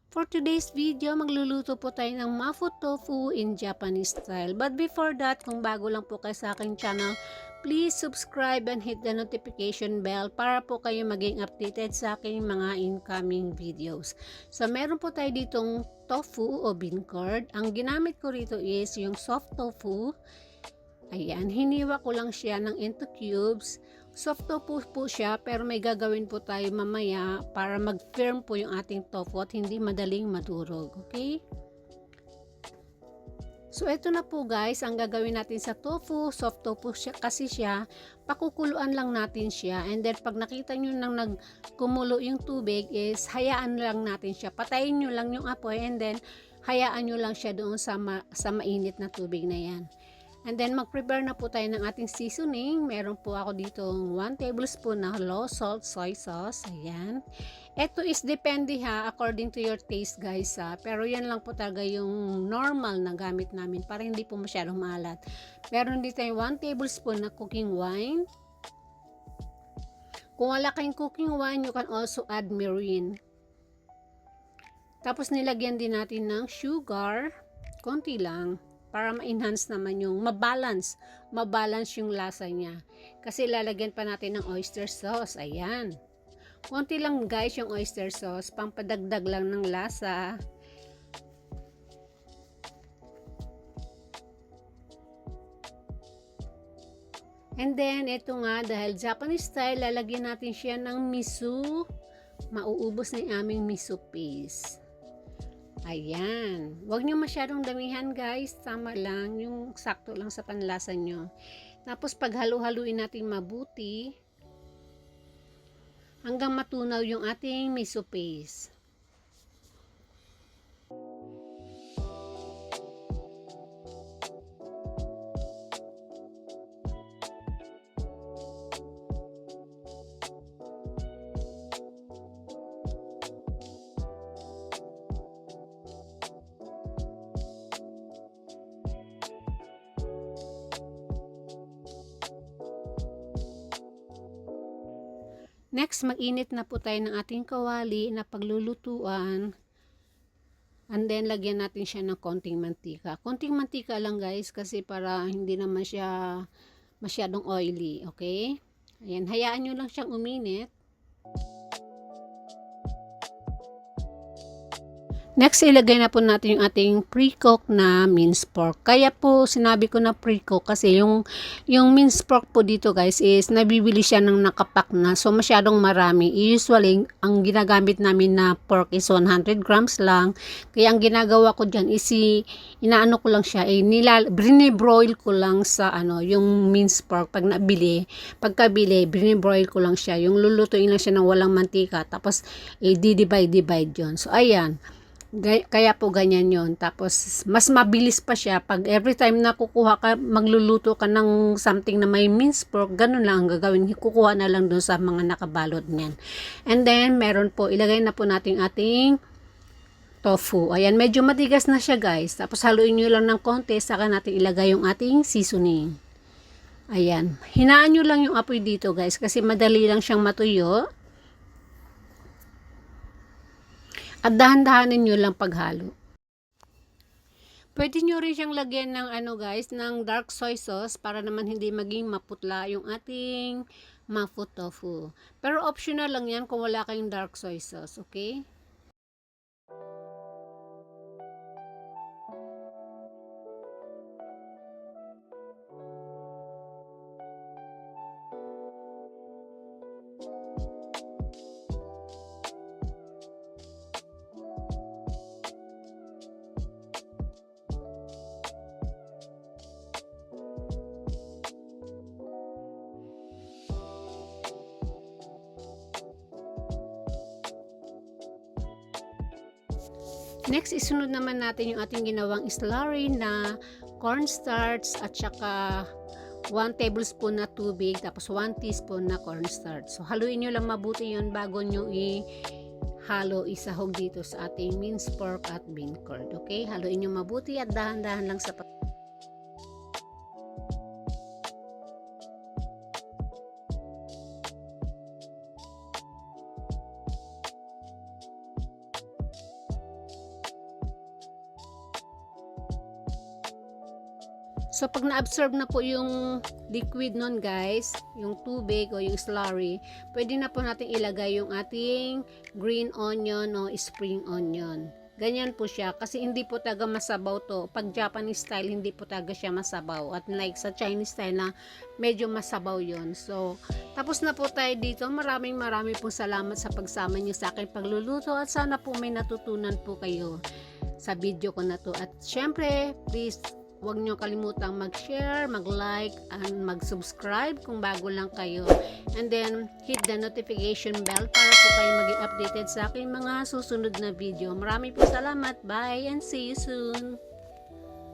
For today's video, magluluto po tayo ng mapo tofu in Japanese style. But before that, kung bago lang po kayo sa aking channel, please subscribe and hit the notification bell para po kayo maging updated sa aking mga incoming videos. So, meron po tayo ditong tofu o bean curd. Ang ginamit ko rito is yung soft tofu. Ayan, hiniwa ko lang siya ng into cubes. Soft tofu po siya, pero may gagawin po tayo mamaya para mag-firm po yung ating tofu at hindi madaling madurog. Okay? So, ito na po guys, ang gagawin natin sa tofu. Soft tofu siya, kasi siya, pakukuluan lang natin siya. And then, pag nakita nyo nang nagkumulo yung tubig is, hayaan lang natin siya. Patayin nyo lang yung apoy and then, hayaan nyo lang siya doon sa mainit na tubig na yan. And then, mag-prepare na po tayo ng ating seasoning. Meron po ako dito 1 tablespoon na low salt soy sauce. Ayan. Ito is depende ha, according to your taste guys ha. Pero yan lang po talaga yung normal na gamit namin para hindi po masyadong maalat. Meron dito yung 1 tablespoon na cooking wine. Kung wala kayong cooking wine, you can also add mirin. Tapos nilagyan din natin ng sugar. Konti lang. Para ma-enhance naman yung mabalance yung lasa niya. Kasi lalagyan pa natin ng oyster sauce. Ayan. Konti lang guys yung oyster sauce. Pampadagdag lang ng lasa. And then, ito nga, dahil Japanese style, lalagyan natin siya ng miso. Mauubos na yung aming miso paste. Ayan. Huwag nyo masyadong damihan guys. Tama lang. Yung sakto lang sa panlasa nyo. Tapos pag halu-haluin natin mabuti hanggang matunaw yung ating miso paste. Next, mag-init na po tayo ng ating kawali na paglulutuan. And then, lagyan natin siya ng konting mantika. Konting mantika lang guys kasi para hindi naman siya masyadong oily. Okay? Ayan, hayaan nyo lang siyang uminit. Next, ilagay na po natin yung ating pre-cook na minced pork. Kaya po, sinabi ko na pre-cook kasi yung minced pork po dito guys is nabibili siya ng nakapak na. So, masyadong marami. Usually, ang ginagamit namin na pork is 100 grams lang. Kaya ang ginagawa ko dyan is inaano ko lang siya. Brinebroil ko lang sa yung minced pork pag nabili. Pagkabili, brinebroil ko lang siya. Yung lulutuin lang siya ng walang mantika. Tapos, di-divide yun. So, ayan. Kaya po ganyan yon. Tapos mas mabilis pa siya pag every time na kukuha ka, magluluto ka ng something na may minced pork, ganun lang ang gagawin, kukuha na lang dun sa mga nakabalot niyan. And then meron po, ilagay na po natin ating tofu. Ayan, medyo matigas na siya guys. Tapos haluin nyo lang ng konti, saka natin ilagay yung ating seasoning. Ayan, hinaan nyo lang yung apoy dito guys kasi madali lang siyang matuyo. At dahan-dahanin nyo lang paghalo. Pwede nyo rin siyang lagyan ng guys, ng dark soy sauce para naman hindi maging maputla yung ating mapo tofu. Pero optional lang yan kung wala kayong dark soy sauce, okay? Next, isunod naman natin yung ating ginawang slurry na cornstarch at saka 1 tablespoon na tubig, tapos 1 teaspoon na cornstarch. So, haluin nyo lang mabuti yun bago nyo ihalo, isahog dito sa ating minced pork at bean curd. Okay? Haluin nyo mabuti at dahan-dahan lang sa So, pag na-absorb na po yung liquid nun guys, yung tubig o yung slurry, pwede na po natin ilagay yung ating green onion o spring onion. Ganyan po siya kasi hindi po talaga masabaw to. Pag Japanese style, hindi po talaga siya masabaw. At like sa Chinese style na medyo masabaw yon. So, tapos na po tayo dito. Maraming pong salamat sa pagsama niyo sa akin pagluluto at sana po may natutunan po kayo sa video ko na to. At syempre, please huwag niyo kalimutang mag-share, mag-like, and mag-subscribe kung bago lang kayo. And then, hit the notification bell para po kayo maging updated sa aking mga susunod na video. Maraming po salamat. Bye and see you soon.